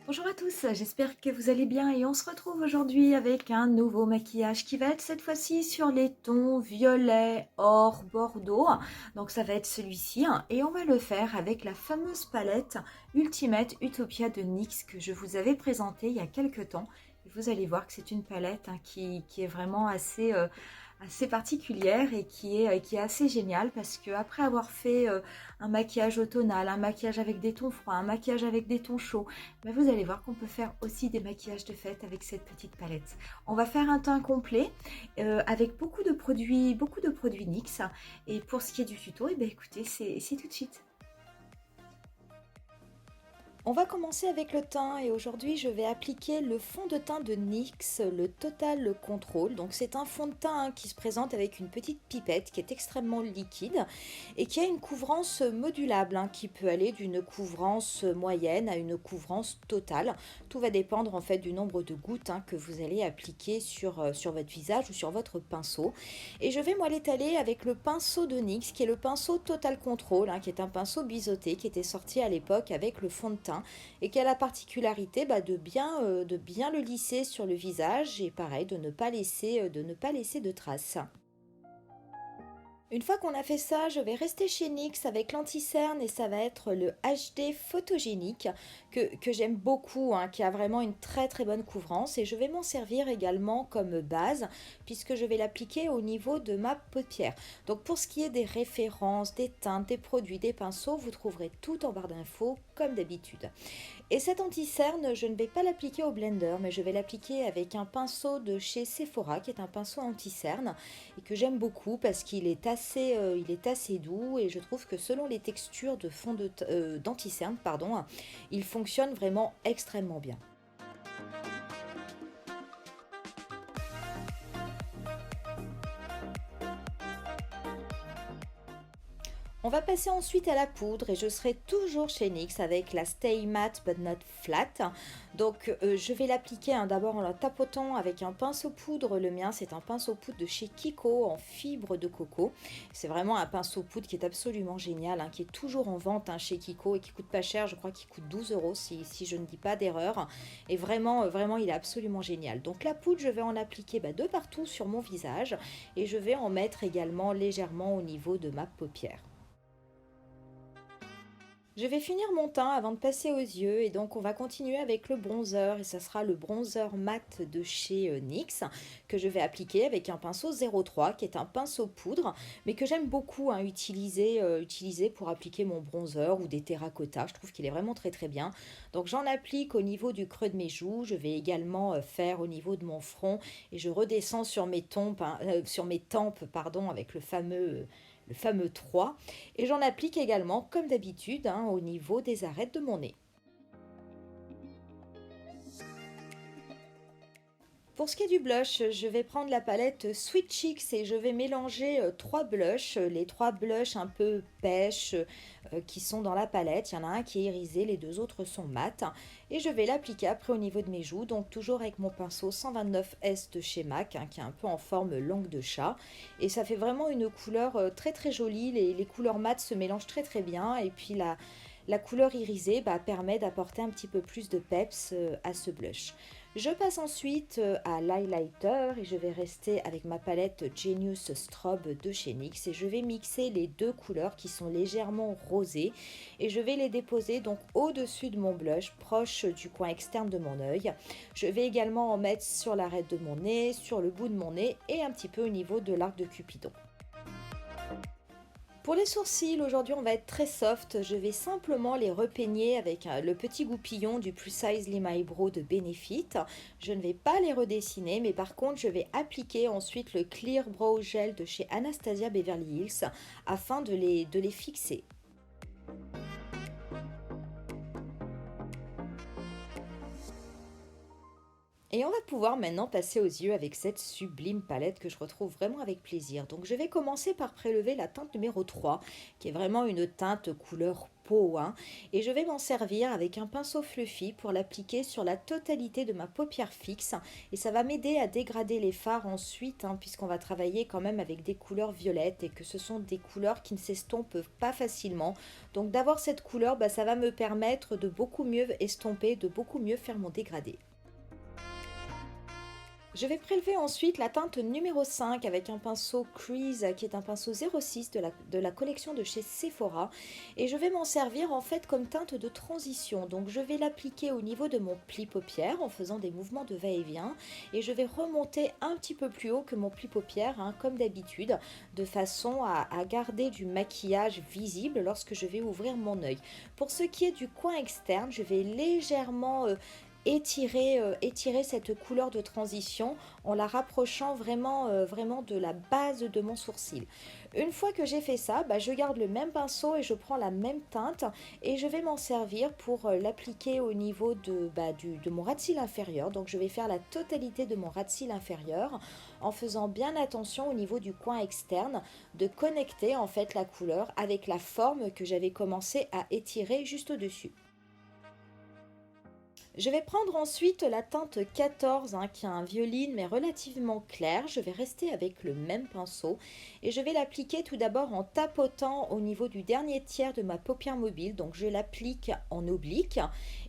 Bonjour à tous, j'espère que vous allez bien et on se retrouve aujourd'hui avec un nouveau maquillage qui va être cette fois-ci sur les tons violet, or, bordeaux. Donc ça va être celui-ci et on va le faire avec la fameuse palette Ultimate Utopia de NYX que je vous avais présentée il y a quelques temps. Et vous allez voir que c'est une palette qui est vraiment assez particulière et qui est assez géniale parce que après avoir fait un maquillage automnal, un maquillage avec des tons froids, un maquillage avec des tons chauds, mais vous allez voir qu'on peut faire aussi des maquillages de fête avec cette petite palette. On va faire un teint complet avec beaucoup de produits NYX. Et pour ce qui est du tuto, eh bien, écoutez, c'est tout de suite. On va commencer avec le teint et aujourd'hui je vais appliquer le fond de teint de NYX, le Total Control. Donc c'est un fond de teint qui se présente avec une petite pipette qui est extrêmement liquide et qui a une couvrance modulable qui peut aller d'une couvrance moyenne à une couvrance totale. Tout va dépendre en fait du nombre de gouttes que vous allez appliquer sur votre visage ou sur votre pinceau. Et je vais moi l'étaler avec le pinceau de NYX qui est le pinceau Total Control, qui est un pinceau biseauté qui était sorti à l'époque avec le fond de teint et qui a la particularité de bien le lisser sur le visage et pareil de ne pas laisser de traces. Une fois qu'on a fait ça, je vais rester chez NYX avec l'anti-cerne et ça va être le HD photogénique que j'aime beaucoup, qui a vraiment une très très bonne couvrance et je vais m'en servir également comme base puisque je vais l'appliquer au niveau de ma paupière. Donc pour ce qui est des références, des teintes, des produits, des pinceaux, vous trouverez tout en barre d'infos comme d'habitude. Et cet anti-cerne, je ne vais pas l'appliquer au blender, mais je vais l'appliquer avec un pinceau de chez Sephora, qui est un pinceau anti-cerne, et que j'aime beaucoup parce il est assez doux, et je trouve que selon les textures de fond d'anti-cerne, pardon, il fonctionne vraiment extrêmement bien. On va passer ensuite à la poudre et je serai toujours chez NYX avec la Stay Matte But Not Flat. Donc je vais l'appliquer d'abord en la tapotant avec un pinceau poudre. Le mien c'est un pinceau poudre de chez Kiko en fibre de coco. C'est vraiment un pinceau poudre qui est absolument génial, qui est toujours en vente chez Kiko et qui coûte pas cher. Je crois qu'il coûte 12 euros si je ne dis pas d'erreur. Et vraiment il est absolument génial. Donc la poudre je vais en appliquer de partout sur mon visage et je vais en mettre également légèrement au niveau de ma paupière. Je vais finir mon teint avant de passer aux yeux et donc on va continuer avec le bronzer et ça sera le bronzer mat de chez NYX que je vais appliquer avec un pinceau 03 qui est un pinceau poudre mais que j'aime beaucoup utiliser pour appliquer mon bronzer ou des terracotta. Je trouve qu'il est vraiment très très bien. Donc j'en applique au niveau du creux de mes joues, je vais également faire au niveau de mon front et je redescends sur mes tempes pardon, avec le fameux 3. Et j'en applique également, comme d'habitude, au niveau des arêtes de mon nez. Pour ce qui est du blush, je vais prendre la palette Sweet Cheeks et je vais mélanger trois blushs, les trois blushs un peu pêche qui sont dans la palette. Il y en a un qui est irisé, les deux autres sont mat. Et je vais l'appliquer après au niveau de mes joues, donc toujours avec mon pinceau 129S de chez MAC, qui est un peu en forme langue de chat. Et ça fait vraiment une couleur très très jolie, les couleurs mat se mélangent très très bien. Et puis la couleur irisée permet d'apporter un petit peu plus de peps à ce blush. Je passe ensuite à l'highlighter et je vais rester avec ma palette Genius Strobe de chez NYX et je vais mixer les deux couleurs qui sont légèrement rosées et je vais les déposer donc au-dessus de mon blush, proche du coin externe de mon œil. Je vais également en mettre sur l'arête de mon nez, sur le bout de mon nez et un petit peu au niveau de l'arc de Cupidon. Pour les sourcils, aujourd'hui on va être très soft. Je vais simplement les repeigner avec le petit goupillon du Plus Size Lima Eyebrow de Benefit. Je ne vais pas les redessiner, mais par contre je vais appliquer ensuite le Clear Brow Gel de chez Anastasia Beverly Hills afin de les fixer. Et on va pouvoir maintenant passer aux yeux avec cette sublime palette que je retrouve vraiment avec plaisir. Donc je vais commencer par prélever la teinte numéro 3, qui est vraiment une teinte couleur peau, hein, et je vais m'en servir avec un pinceau fluffy pour l'appliquer sur la totalité de ma paupière fixe. Et ça va m'aider à dégrader les fards ensuite, hein, puisqu'on va travailler quand même avec des couleurs violettes et que ce sont des couleurs qui ne s'estompent pas facilement. Donc d'avoir cette couleur, bah, ça va me permettre de beaucoup mieux estomper, de beaucoup mieux faire mon dégradé. Je vais prélever ensuite la teinte numéro 5 avec un pinceau Crease qui est un pinceau 06 de la collection de chez Sephora, et je vais m'en servir en fait comme teinte de transition. Donc je vais l'appliquer au niveau de mon pli paupière en faisant des mouvements de va-et-vient, et je vais remonter un petit peu plus haut que mon pli paupière, hein, comme d'habitude, de façon à garder du maquillage visible lorsque je vais ouvrir mon œil. Pour ce qui est du coin externe, je vais légèrement étirer cette couleur de transition en la rapprochant vraiment de la base de mon sourcil. Une fois que j'ai fait ça, bah, je garde le même pinceau et je prends la même teinte et je vais m'en servir pour l'appliquer au niveau de mon ras de cils inférieur. Donc je vais faire la totalité de mon ras de cils inférieur en faisant bien attention au niveau du coin externe de connecter en fait la couleur avec la forme que j'avais commencé à étirer juste au-dessus. Je vais prendre ensuite la teinte 14, hein, qui a un violine mais relativement clair. Je vais rester avec le même pinceau et je vais l'appliquer tout d'abord en tapotant au niveau du dernier tiers de ma paupière mobile. Donc je l'applique en oblique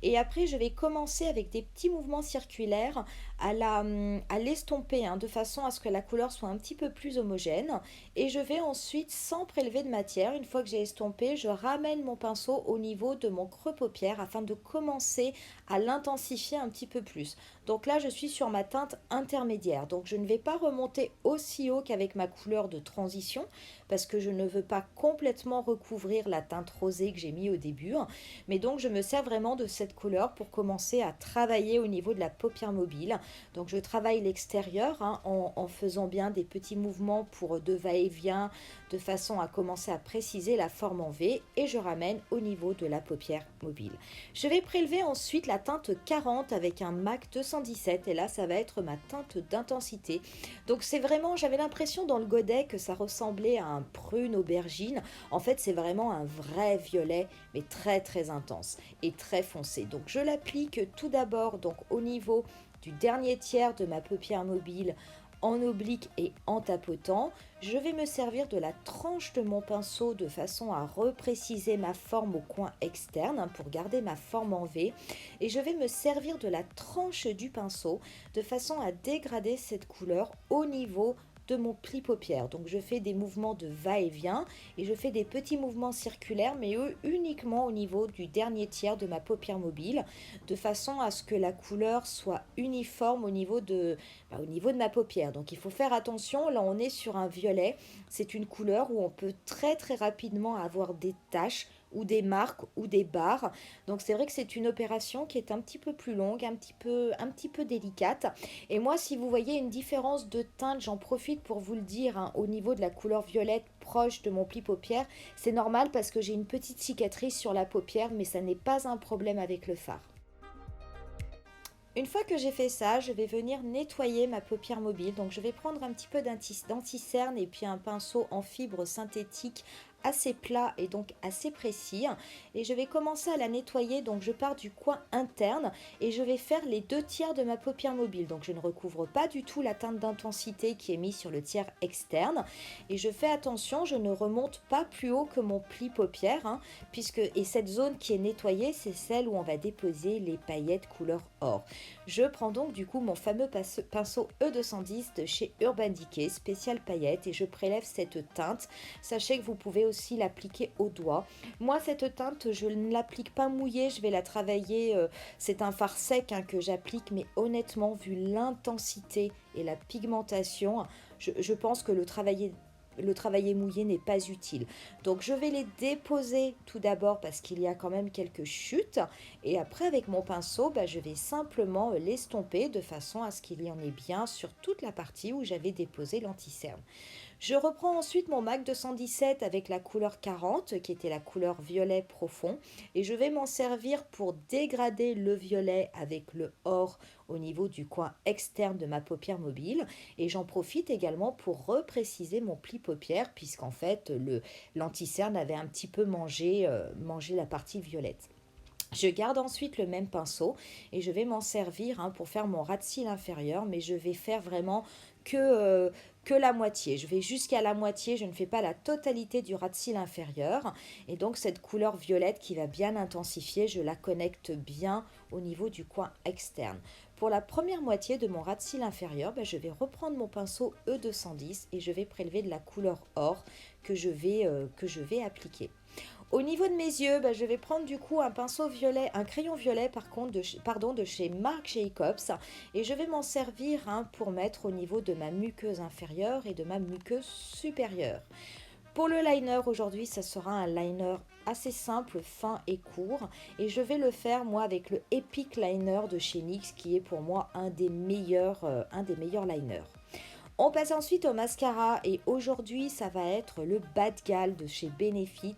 et après je vais commencer avec des petits mouvements circulaires à l'estomper, hein, de façon à ce que la couleur soit un petit peu plus homogène. Et je vais ensuite, sans prélever de matière, une fois que j'ai estompé, je ramène mon pinceau au niveau de mon creux paupière afin de commencer à l'intensifier un petit peu plus. Donc là, je suis sur ma teinte intermédiaire. Donc je ne vais pas remonter aussi haut qu'avec ma couleur de transition parce que je ne veux pas complètement recouvrir la teinte rosée que j'ai mis au début. Mais donc je me sers vraiment de cette couleur pour commencer à travailler au niveau de la paupière mobile. Donc je travaille l'extérieur, hein, en faisant bien des petits mouvements pour de va-et-vient de façon à commencer à préciser la forme en V, et je ramène au niveau de la paupière mobile. Je vais prélever ensuite la teinte 40 avec un MAC 217 et là ça va être ma teinte d'intensité. Donc c'est vraiment, j'avais l'impression dans le godet que ça ressemblait à un prune aubergine. En fait c'est vraiment un vrai violet mais très très intense et très foncé. Donc je l'applique tout d'abord donc au niveau du dernier tiers de ma paupière mobile en oblique et en tapotant. Je vais me servir de la tranche de mon pinceau de façon à repréciser ma forme au coin externe, hein, pour garder ma forme en V. Et je vais me servir de la tranche du pinceau de façon à dégrader cette couleur au niveau de mon pli paupière. Donc je fais des mouvements de va-et-vient et je fais des petits mouvements circulaires, mais eux uniquement au niveau du dernier tiers de ma paupière mobile, de façon à ce que la couleur soit uniforme au niveau de ma paupière. Donc il faut faire attention, là on est sur un violet, c'est une couleur où on peut très très rapidement avoir des taches ou des marques ou des barres. Donc c'est vrai que c'est une opération qui est un petit peu plus longue, un petit peu délicate. Et moi, si vous voyez une différence de teinte, j'en profite pour vous le dire, hein, au niveau de la couleur violette proche de mon pli paupière, c'est normal parce que j'ai une petite cicatrice sur la paupière, mais ça n'est pas un problème avec le fard. Une fois que j'ai fait ça, je vais venir nettoyer ma paupière mobile. Donc je vais prendre un petit peu d'anti-cerne et puis un pinceau en fibre synthétique assez plat et donc assez précis, et je vais commencer à la nettoyer. Donc je pars du coin interne et je vais faire les deux tiers de ma paupière mobile. Donc je ne recouvre pas du tout la teinte d'intensité qui est mise sur le tiers externe, et je fais attention, je ne remonte pas plus haut que mon pli paupière, hein, et cette zone qui est nettoyée, c'est celle où on va déposer les paillettes couleur or. Je prends donc du coup mon fameux pinceau E210 de chez Urban Decay spécial paillettes et je prélève cette teinte. Sachez que vous pouvez aussi l'appliquer au doigt. Moi cette teinte je ne l'applique pas mouillée, je vais la travailler, c'est un fard sec, hein, que j'applique, mais honnêtement vu l'intensité et la pigmentation, je pense que le travailler mouillé n'est pas utile. Donc je vais les déposer tout d'abord parce qu'il y a quand même quelques chutes, et après avec mon pinceau, je vais simplement l'estomper de façon à ce qu'il y en ait bien sur toute la partie où j'avais déposé l'anti-cerne. Je reprends ensuite mon MAC 217 avec la couleur 40 qui était la couleur violet profond, et je vais m'en servir pour dégrader le violet avec le or au niveau du coin externe de ma paupière mobile. Et j'en profite également pour repréciser mon pli paupière, puisqu'en fait, l'anti-cerne avait un petit peu mangé la partie violette. Je garde ensuite le même pinceau et je vais m'en servir pour faire mon ras de cils inférieur, mais je vais faire vraiment que, euh, que la moitié. Je vais jusqu'à la moitié, je ne fais pas la totalité du ras de cils inférieur. Et donc cette couleur violette qui va bien intensifier, je la connecte bien au niveau du coin externe. Pour la première moitié de mon ras de cils inférieur, je vais reprendre mon pinceau E210 et je vais prélever de la couleur or que je vais appliquer. Au niveau de mes yeux, je vais prendre du coup un pinceau violet, un crayon violet par contre de chez Marc Jacobs et je vais m'en servir pour mettre au niveau de ma muqueuse inférieure et de ma muqueuse supérieure. Pour le liner aujourd'hui, ça sera un liner assez simple, fin et court et je vais le faire moi avec le Epic Liner de chez NYX qui est pour moi un des meilleurs liners. On passe ensuite au mascara et aujourd'hui ça va être le Bad Gal de chez Benefit.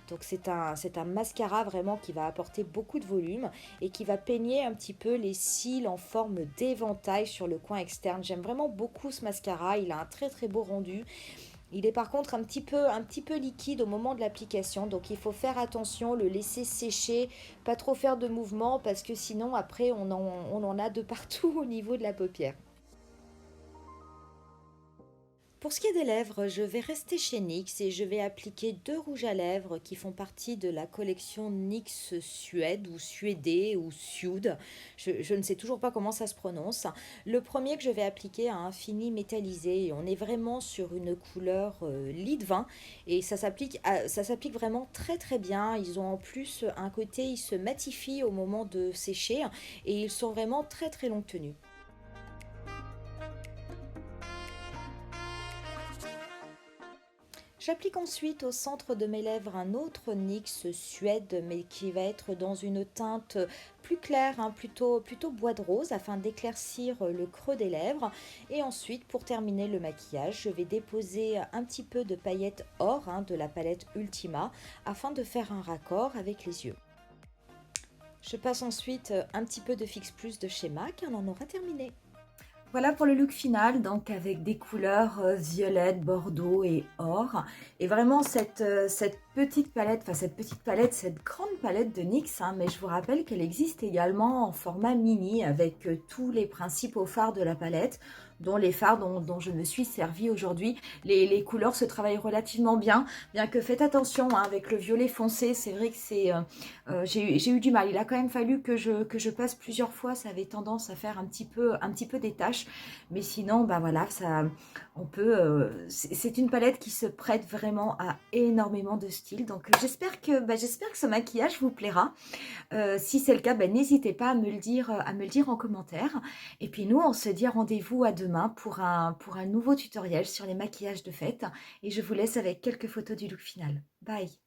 Donc c'est un mascara vraiment qui va apporter beaucoup de volume et qui va peigner un petit peu les cils en forme d'éventail sur le coin externe. J'aime vraiment beaucoup ce mascara, il a un très très beau rendu. Il est par contre un petit peu liquide au moment de l'application, donc il faut faire attention, le laisser sécher, pas trop faire de mouvements parce que sinon après on en a de partout au niveau de la paupière. Pour ce qui est des lèvres, je vais rester chez NYX et je vais appliquer deux rouges à lèvres qui font partie de la collection NYX Suède ou Suédé ou Sude. Je ne sais toujours pas comment ça se prononce. Le premier que je vais appliquer a un fini métallisé et on est vraiment sur une couleur lit de vin et ça s'applique vraiment très très bien. Ils ont en plus un côté, ils se matifient au moment de sécher et ils sont vraiment très très longue tenue. J'applique ensuite au centre de mes lèvres un autre NYX Suède, mais qui va être dans une teinte plus claire, plutôt bois de rose, afin d'éclaircir le creux des lèvres. Et ensuite, pour terminer le maquillage, je vais déposer un petit peu de paillettes or de la palette Ultima, afin de faire un raccord avec les yeux. Je passe ensuite un petit peu de Fix Plus de chez MAC et on en aura terminé. Voilà pour le look final, donc avec des couleurs violette, bordeaux et or. Et vraiment cette petite palette, cette grande palette de NYX, mais je vous rappelle qu'elle existe également en format mini avec tous les principaux fards de la palette, dont les fards dont je me suis servie aujourd'hui. Les couleurs se travaillent relativement bien que faites attention avec le violet foncé, c'est vrai que j'ai eu du mal. Il a quand même fallu que je passe plusieurs fois, ça avait tendance à faire un petit peu des taches. Mais sinon, voilà, c'est une palette qui se prête vraiment à énormément de styles. Donc j'espère que ce maquillage vous plaira. Si c'est le cas, n'hésitez pas à me le dire en commentaire. Et puis nous, on se dit rendez-vous à demain pour un nouveau tutoriel sur les maquillages de fête. Et je vous laisse avec quelques photos du look final. Bye!